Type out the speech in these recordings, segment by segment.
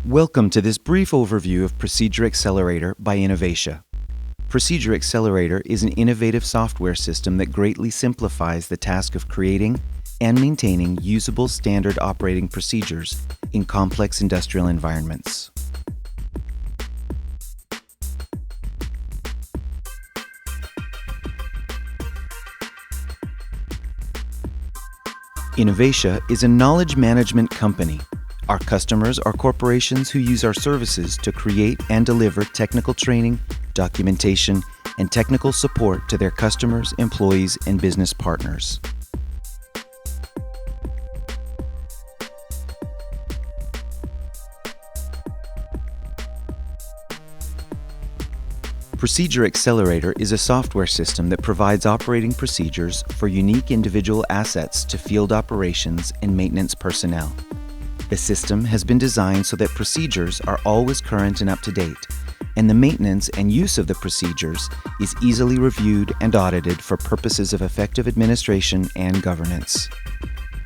Welcome to this brief overview of Procedure Accelerator by Innovatia. Procedure Accelerator is an innovative software system that greatly simplifies the task of creating and maintaining usable standard operating procedures in complex industrial environments. Innovatia is a knowledge management company. Our customers are corporations who use our services to create and deliver technical training, documentation, and technical support to their customers, employees, and business partners. Procedure Accelerator is a software system that provides operating procedures for unique individual assets to field operations and maintenance personnel. The system has been designed so that procedures are always current and up to date, and the maintenance and use of the procedures is easily reviewed and audited for purposes of effective administration and governance.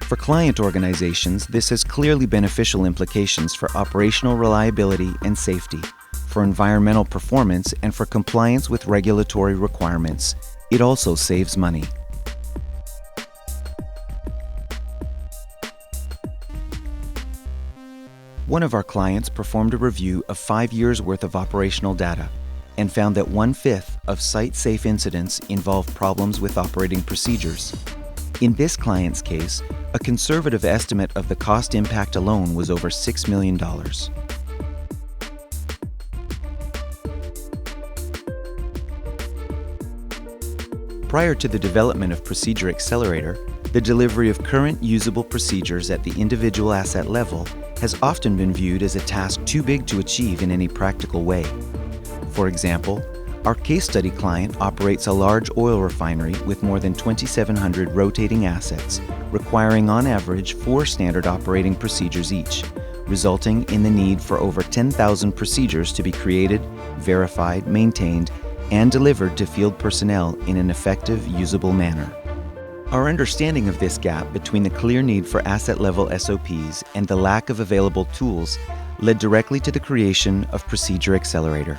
For client organizations, this has clearly beneficial implications for operational reliability and safety, for environmental performance, and for compliance with regulatory requirements. It also saves money. One of our clients performed a review of 5 years' worth of operational data and found that 1/5 of site-safe incidents involve problems with operating procedures. In this client's case, a conservative estimate of the cost impact alone was over $6 million. Prior to the development of Procedure Accelerator, the delivery of current usable procedures at the individual asset level has often been viewed as a task too big to achieve in any practical way. For example, our case study client operates a large oil refinery with more than 2,700 rotating assets, requiring on average 4 standard operating procedures each, resulting in the need for over 10,000 procedures to be created, verified, maintained, and delivered to field personnel in an effective, usable manner. Our understanding of this gap between the clear need for asset-level SOPs and the lack of available tools led directly to the creation of Procedure Accelerator.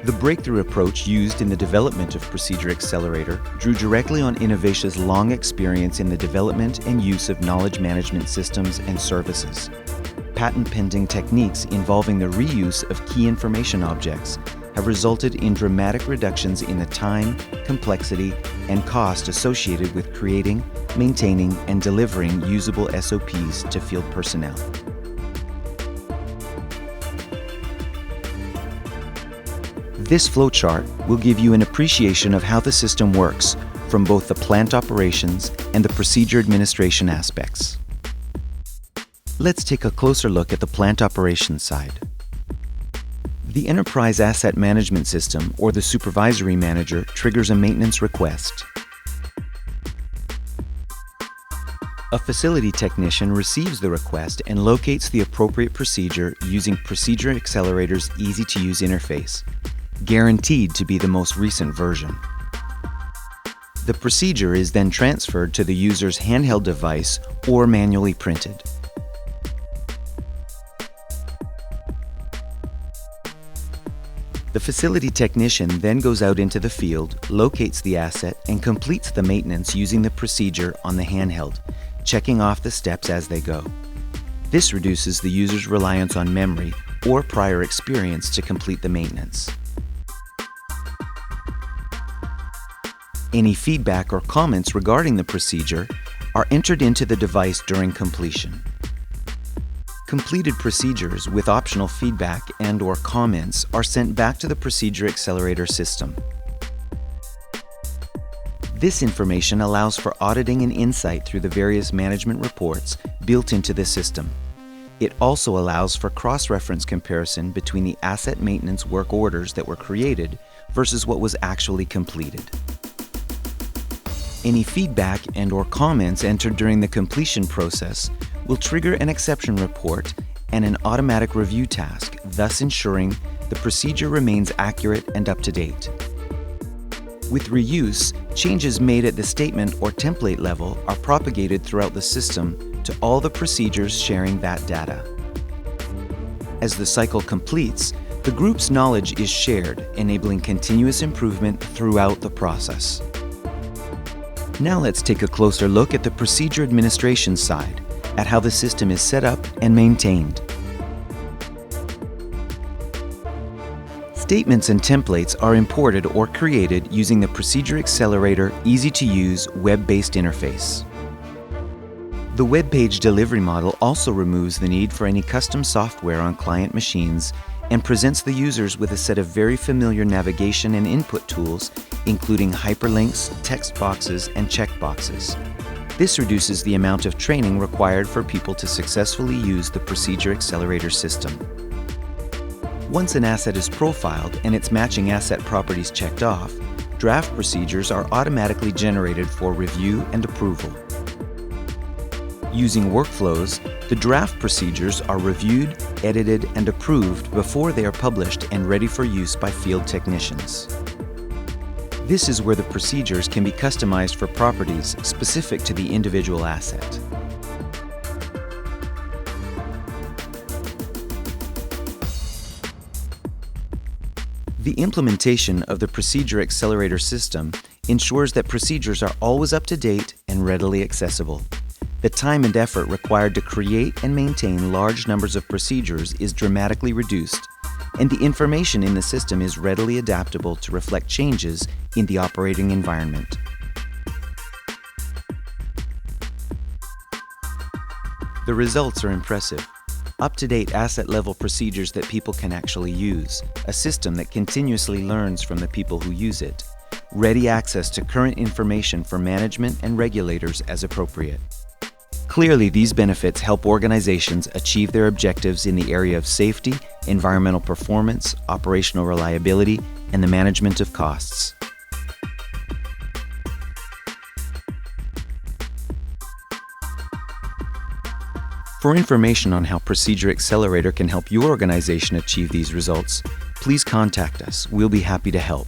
The breakthrough approach used in the development of Procedure Accelerator drew directly on Innovatia's long experience in the development and use of knowledge management systems and services. Patent-pending techniques involving the reuse of key information objects have resulted in dramatic reductions in the time, complexity, and cost associated with creating, maintaining, and delivering usable SOPs to field personnel. This flowchart will give you an appreciation of how the system works from both the plant operations and the procedure administration aspects. Let's take a closer look at the plant operations side. The Enterprise Asset Management System, or the Supervisory Manager, triggers a maintenance request. A facility technician receives the request and locates the appropriate procedure using Procedure Accelerator's easy-to-use interface, guaranteed to be the most recent version. The procedure is then transferred to the user's handheld device or manually printed. The facility technician then goes out into the field, locates the asset, and completes the maintenance using the procedure on the handheld, checking off the steps as they go. This reduces the user's reliance on memory or prior experience to complete the maintenance. Any feedback or comments regarding the procedure are entered into the device during completion. Completed procedures with optional feedback and/or comments are sent back to the Procedure Accelerator system. This information allows for auditing and insight through the various management reports built into the system. It also allows for cross-reference comparison between the asset maintenance work orders that were created versus what was actually completed. Any feedback and/or comments entered during the completion process will trigger an exception report and an automatic review task, thus ensuring the procedure remains accurate and up to date. With reuse, changes made at the statement or template level are propagated throughout the system to all the procedures sharing that data. As the cycle completes, the group's knowledge is shared, enabling continuous improvement throughout the process. Now let's take a closer look at the procedure administration side, at how the system is set up and maintained. Statements and templates are imported or created using the Procedure Accelerator easy-to-use web-based interface. The web page delivery model also removes the need for any custom software on client machines and presents the users with a set of very familiar navigation and input tools, including hyperlinks, text boxes, and checkboxes. This reduces the amount of training required for people to successfully use the Procedure Accelerator system. Once an asset is profiled and its matching asset properties checked off, draft procedures are automatically generated for review and approval. Using workflows, the draft procedures are reviewed, edited, and approved before they are published and ready for use by field technicians. This is where the procedures can be customized for properties specific to the individual asset. The implementation of the Procedure Accelerator system ensures that procedures are always up to date and readily accessible. The time and effort required to create and maintain large numbers of procedures is dramatically reduced, and the information in the system is readily adaptable to reflect changes in the operating environment. The results are impressive. Up-to-date asset-level procedures that people can actually use, a system that continuously learns from the people who use it, ready access to current information for management and regulators as appropriate. Clearly, these benefits help organizations achieve their objectives in the area of safety, environmental performance, operational reliability, and the management of costs. For information on how Procedure Accelerator can help your organization achieve these results, please contact us. We'll be happy to help.